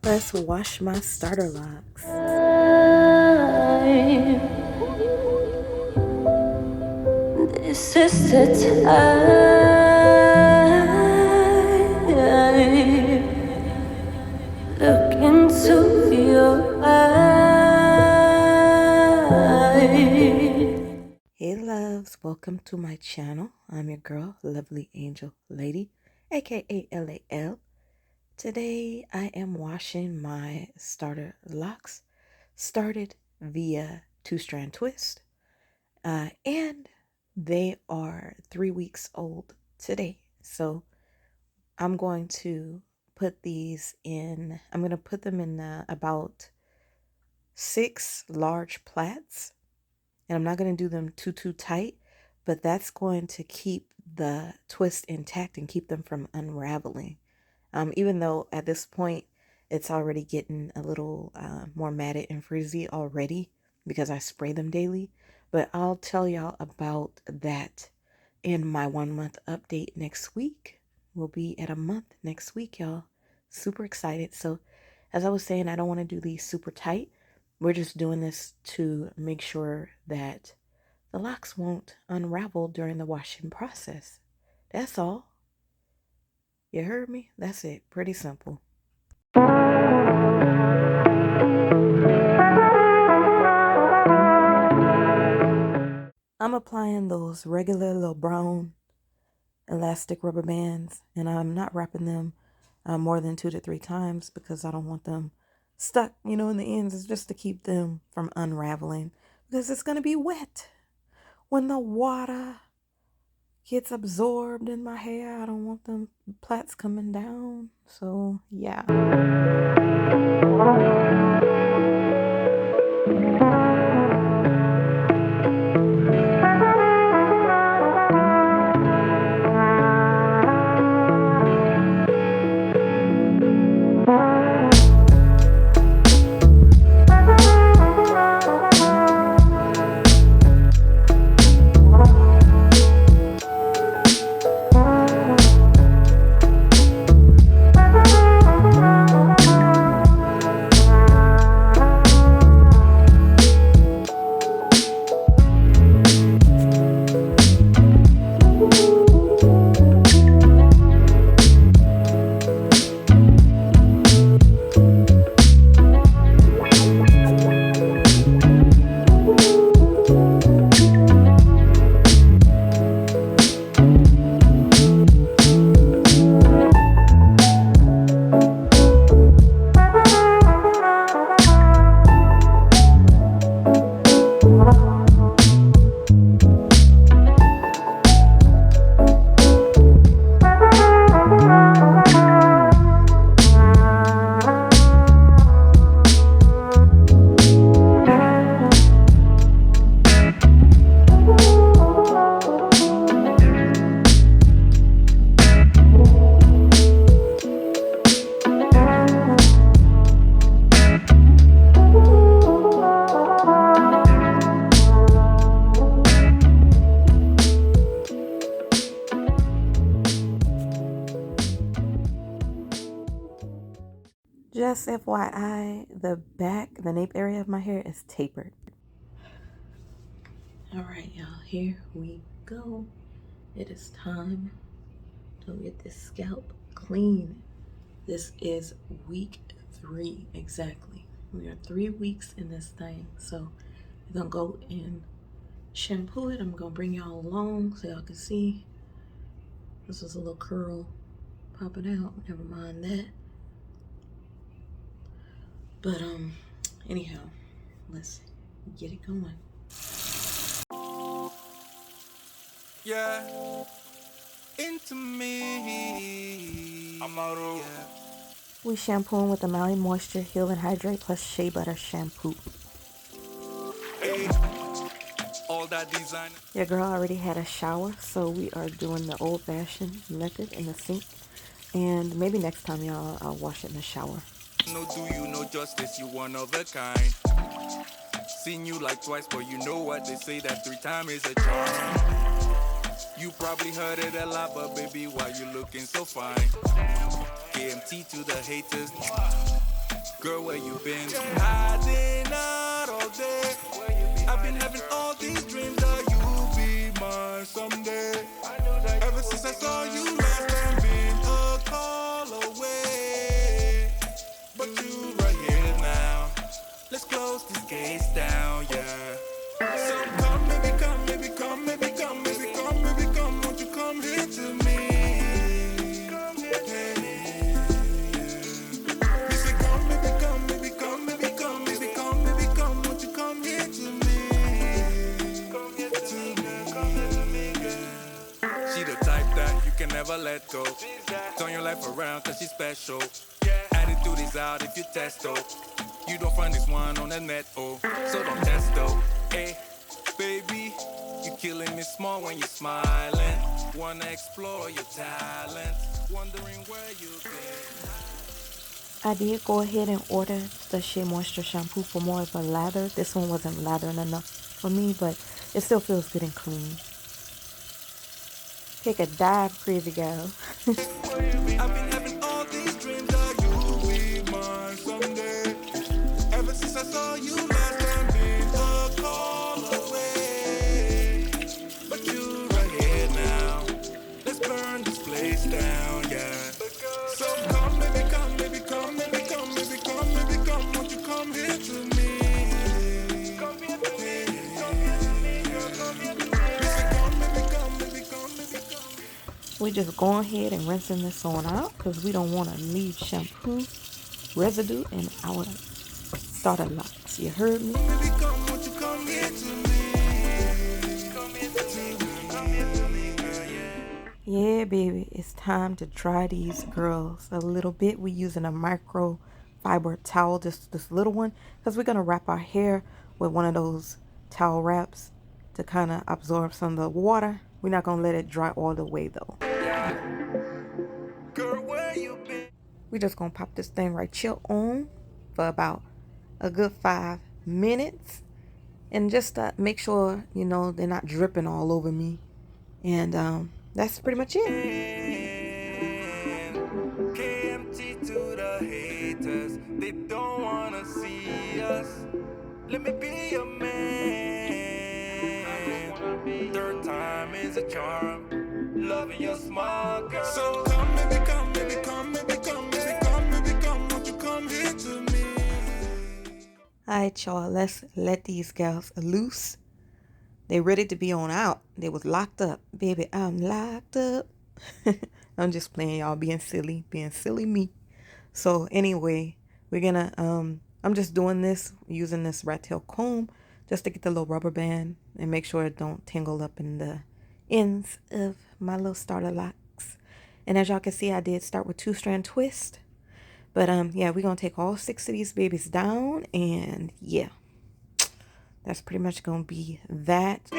Let's wash my starter locks. This is the time. Look into your eyes. Hey loves, welcome to my channel. I'm your girl, Lovely Angel Lady, aka LAL. Today I am washing my starter locks, started via 2-strand twist, and they are 3 weeks old today. So I'm going to put these in, I'm going to put them in about 6 large plaits. And I'm not going to do them too tight, but that's going to keep the twist intact and keep them from unraveling. Even though at this point it's already getting a little more matted and frizzy already because I spray them daily. But I'll tell y'all about that in my 1-month update next week. We'll be at a month next week, y'all. Super excited. So as I was saying, I don't want to do these super tight. We're just doing this to make sure that the locks won't unravel during the washing process. That's all. You heard me? That's it. Pretty simple. I'm applying those regular little brown elastic rubber bands, and I'm not wrapping them more than 2 to 3 times because I don't want them stuck, in the ends. It's just to keep them from unraveling because it's going to be wet. When the water gets absorbed in my hair, I don't want them plaits coming down. So, yeah. Just FYI, the nape area of my hair is tapered. Alright, y'all, here we go. It is time to get this scalp clean. This is week 3 exactly. We are 3 weeks in this thing. So we're gonna go and shampoo it. I'm gonna bring y'all along so y'all can see. This is a little curl popping out. Never mind that. But anyhow, let's get it going. Yeah, into me. I'm out of. Yeah. We shampooing with the Maui Moisture Heal and Hydrate plus Shea Butter shampoo. Hey, all that design. Your girl already had a shower, so we are doing the old-fashioned method in the sink. And maybe next time, y'all, I'll wash it in the shower. No, do you know justice? You one of a kind. Seen you like twice, but you know what they say that 3 times is a charm. You probably heard it a lot, but baby, why you looking so fine? KMT to the haters. Girl, where you been? Hiding out all day. I've been having all these dreams that you'll be mine someday. Ever since I saw you last time, been a call away. But you right here now. Let's close this case down, yeah. So come, baby, come, baby, come, baby, come, baby, come, baby, come. Won't you come here to me? She the type that you can never let go. Turn your life around cause she's special. Attitude is out if you test though. You don't find this one on the net, oh. So don't test though. Hey, baby, you killing me small when you're smiling. Wanna explore your talent. Wondering where you've been. I did go ahead and order the Shea Moisture shampoo for more of a lather. This one wasn't lathering enough for me, but it still feels good and clean. Take a dive, crazy gal. I've been having all these dreams that you'll be mine someday. Ever since I saw you last time, been a call away. But you right here now. Let's burn this place down, yeah. So come, baby, come, baby, come, baby, come, baby, come, baby, come. Won't you come here to me? Come here to me, come here to me, girl, come here to me. Listen, come, baby, come, baby, come, baby, come. We just go ahead and rinsing this on out because we don't want to leave shampoo residue in our starter locks. You heard me? Baby, come, won't you come here to me? Come here to me, girl, yeah. Yeah, baby, it's time to dry these girls a little bit. We're using a microfiber towel, just this little one, because we're going to wrap our hair with one of those towel wraps to kind of absorb some of the water. We're not going to let it dry all the way, though. Girl, where you been? We're just going to pop this thing right chill on for about a good 5 minutes. And just make sure, you know, they're not dripping all over me. And that's pretty much it. KMT to the haters, they don't wanna see us. Let me be your man. Third time is a charm. Loving your small girl. So come, baby, come, baby, come, baby, come, baby, come, baby, come. Won't you come here to me? Alright, y'all, let's let these gals loose. They ready to be on out. They was locked up. Baby, I'm locked up. I'm just playing, y'all, being silly me. So anyway, we're gonna I'm just doing this using this rat tail comb just to get the little rubber band and make sure it don't tangle up in the ends of my little starter locks. And as y'all can see, I did start with 2-strand twist. But yeah, we're gonna take all 6 of these babies down, and yeah, that's pretty much gonna be that.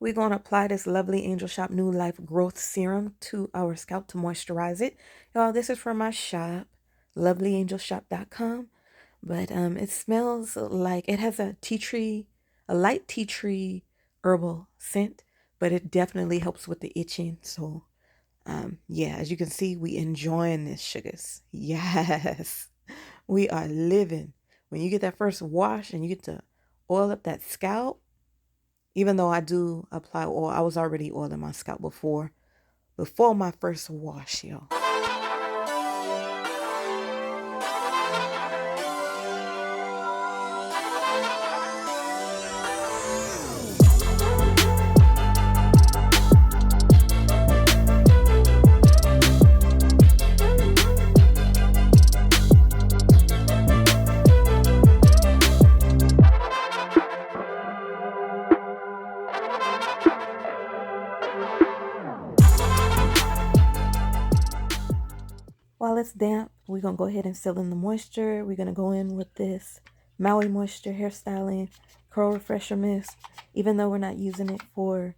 We're going to apply this lovely Angel Shop New Life Growth Serum to our scalp to moisturize it. Y'all, this is from my shop, lovelyangelshop.com. But it smells like it has a tea tree, a light tea tree herbal scent, but it definitely helps with the itching. So yeah, as you can see, we enjoying this, sugars. Yes, we are living. When you get that first wash and you get to oil up that scalp, even though I do apply oil, I was already oiling my scalp before my first wash, y'all. While it's damp, we're going to go ahead and seal in the moisture. We're going to go in with this Maui Moisture Hairstyling Curl Refresher Mist. Even though we're not using it for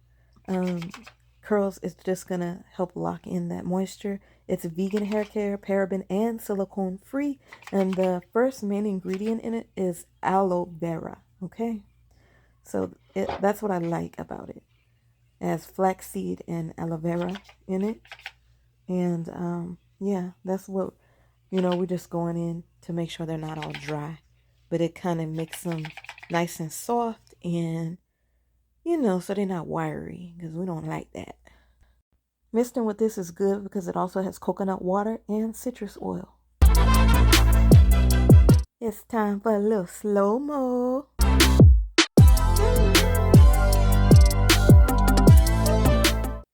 curls, it's just going to help lock in that moisture. It's vegan hair care, paraben and silicone free. And the first main ingredient in it is aloe vera. Okay? So that's what I like about it. It has flaxseed and aloe vera in it. And yeah, that's what, we're just going in to make sure they're not all dry. But it kind of makes them nice and soft and, so they're not wiry because we don't like that. Misting with this is good because it also has coconut water and citrus oil. It's time for a little slow-mo.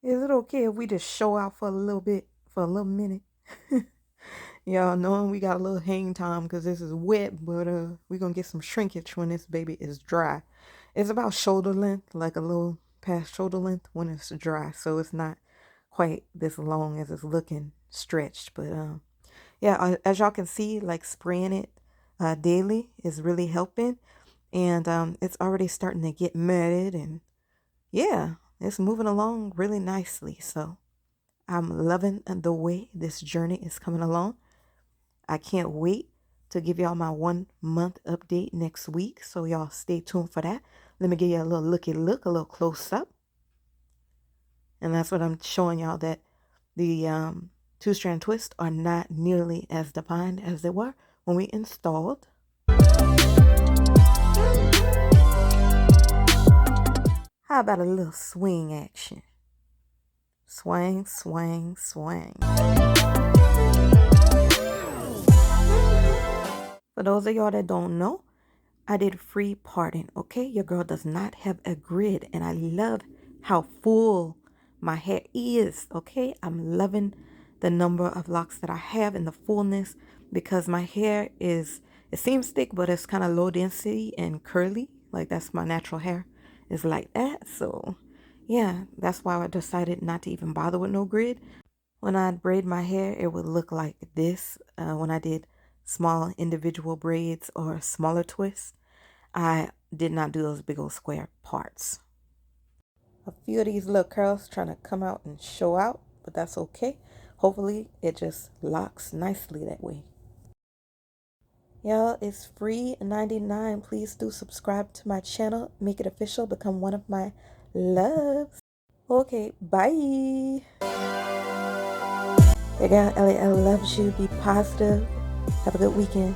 Is it okay if we just show out for a little bit, for a little minute? Y'all knowing we got a little hang time because this is wet, but we're going to get some shrinkage when this baby is dry. It's about shoulder length, like a little past shoulder length when it's dry. So it's not quite this long as it's looking stretched. But yeah, as y'all can see, like spraying it daily is really helping. And it's already starting to get matted. And yeah, it's moving along really nicely. So I'm loving the way this journey is coming along. I can't wait to give y'all my 1 month update next week. So y'all stay tuned for that. Let me give you a little looky look, a little close up. And that's what I'm showing y'all, that the 2-strand twists are not nearly as defined as they were when we installed. How about a little swing action? Swing, swing, swing. For those of y'all that don't know, I did free parting, okay? Your girl does not have a grid, and I love how full my hair is, okay? I'm loving the number of locks that I have and the fullness because my hair it seems thick, but it's kind of low density and curly. Like that's my natural hair is like that. So yeah, that's why I decided not to even bother with no grid. When I'd braid my hair, it would look like this. When I did small individual braids or smaller twists, I did not do those big old square parts. A few of these little curls trying to come out and show out, but that's okay. Hopefully it just locks nicely that way. Y'all, it's free $99. Please do subscribe to my channel. Make it official. Become one of my loves. Okay, bye. Your girl Aloe loves you. Be positive. Have a good weekend.